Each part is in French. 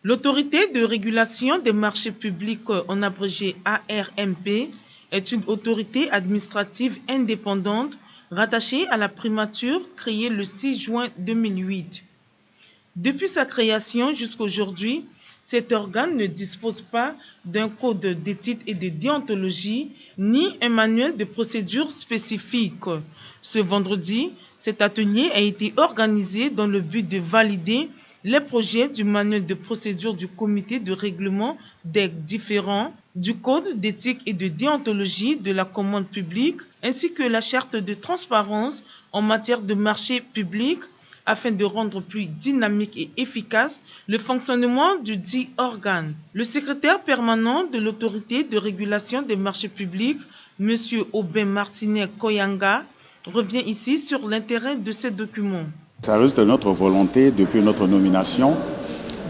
L'Autorité de régulation des marchés publics, en abrégé ARMP, est une autorité administrative indépendante rattachée à la primature créée le 6 juin 2008. Depuis sa création jusqu'à aujourd'hui, cet organe ne dispose pas d'un code d'éthique et de déontologie ni un manuel de procédure spécifique. Ce vendredi, cet atelier a été organisé dans le but de valider les projets du manuel de procédure du comité de règlement des différends, du code d'éthique et de déontologie de la commande publique, ainsi que la charte de transparence en matière de marché public, afin de rendre plus dynamique et efficace le fonctionnement du dit organe. Le secrétaire permanent de l'Autorité de régulation des marchés publics, M. Aubin Martinet Koyanga, revient ici sur l'intérêt de ces documents. Ça reste notre volonté, depuis notre nomination,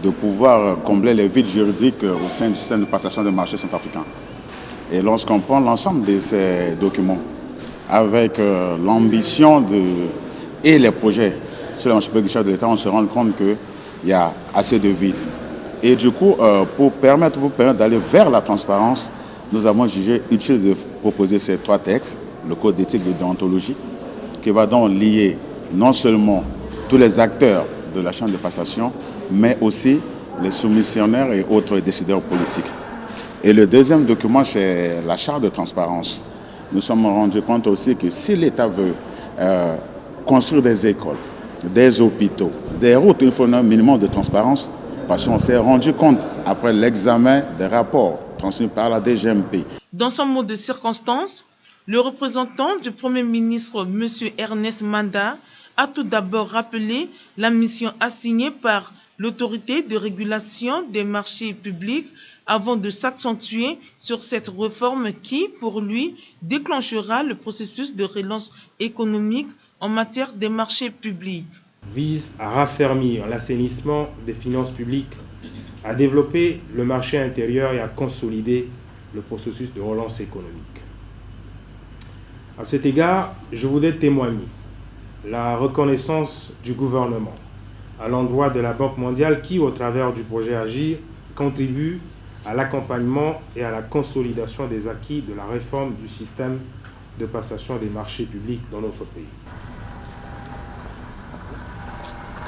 de pouvoir combler les vides juridiques au sein du système de passation des marchés centrafricains. Et lorsqu'on prend l'ensemble de ces documents, avec l'ambition et les projets sur le marché public de l'État, on se rend compte qu'il y a assez de vide. Et du coup, pour permettre d'aller vers la transparence, nous avons jugé utile de proposer ces 3 textes, le code d'éthique et de déontologie, qui va donc lier non seulement tous les acteurs de la chambre de passation, mais aussi les soumissionnaires et autres décideurs politiques. Et le deuxième document, c'est la charte de transparence. Nous sommes rendus compte aussi que si l'État veut construire des écoles, des hôpitaux, des routes, il faut un minimum de transparence, parce qu'on s'est rendu compte, après l'examen des rapports transmis par la DGMP. Dans son mot de circonstance, le représentant du Premier ministre, M. Ernest Manda, a tout d'abord rappelé la mission assignée par l'Autorité de régulation des marchés publics avant de s'accentuer sur cette réforme qui, pour lui, déclenchera le processus de relance économique en matière des marchés publics. Vise à raffermir l'assainissement des finances publiques, à développer le marché intérieur et à consolider le processus de relance économique. À cet égard, je voudrais témoigner la reconnaissance du gouvernement à l'endroit de la Banque mondiale qui, au travers du projet Agir, contribue à l'accompagnement et à la consolidation des acquis de la réforme du système de passation des marchés publics dans notre pays.